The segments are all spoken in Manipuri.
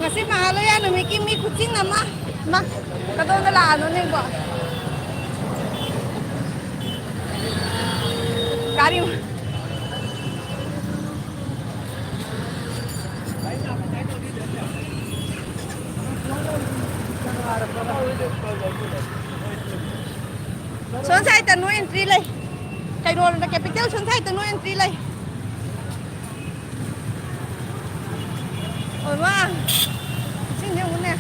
Kasi mahalo yan, may kutsing naman. Kadaw na lang ano niya ba? Kari mo. Son sai tanu entry lai. Kay roll na capital son sai tanu entry lai. Ôi ma. Xin nhau nè.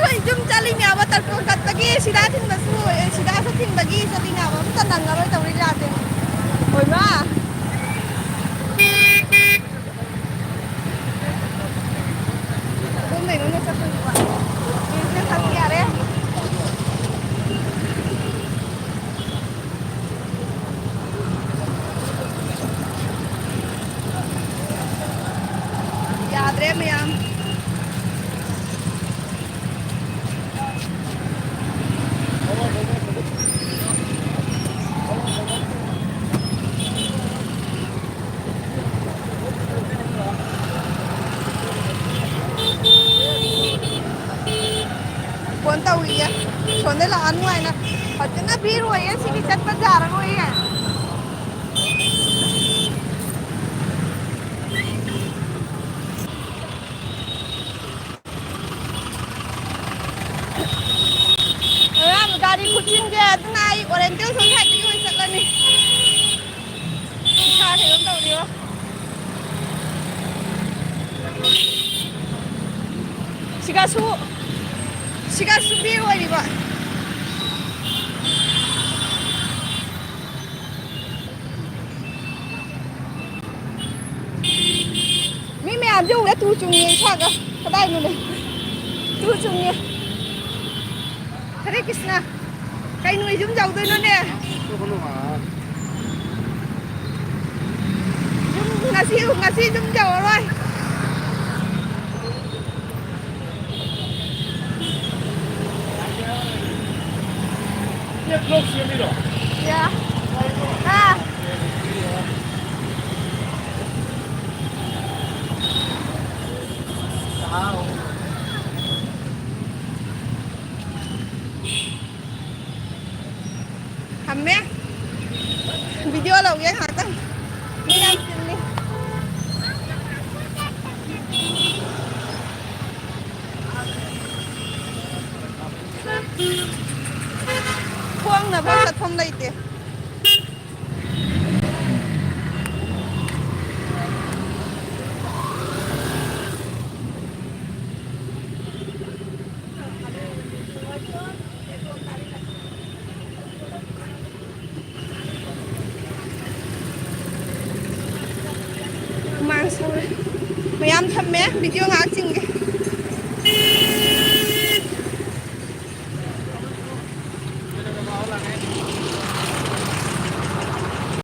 Ay, jum chali nga ba tal kat lagi sida tin basu sida sa tin bagi sa tinga ba tanang nga ba tawri jate. Ôi ma. Kung may nung sa tuwa. Ini sa kiyare. Yadre mayam. Cuốn tàu ý á, xuống đây là ăn ngoài nè. Ở chỗ nó bí rồi á, xin đi chất bắt giả rồi á. Gari kucing dia tu naik oriental sungai tu yang set ni. Bisa saya tahu dia. Sigasu biru ni pak. Mimi ambil dia tu cungnya cakap, kedai ni. Tu cungnya. Hare Krishna. Cây nuôi giống dầu tôi nó nè. Ngà si giống dầu rồi. Dạ. À. Hamnya video lâu vậy hả tăng đi ăn xin đi khuôn là bao sạch không đây tiền mang sao mày ăn thầm mẹ video ngã chừng kìa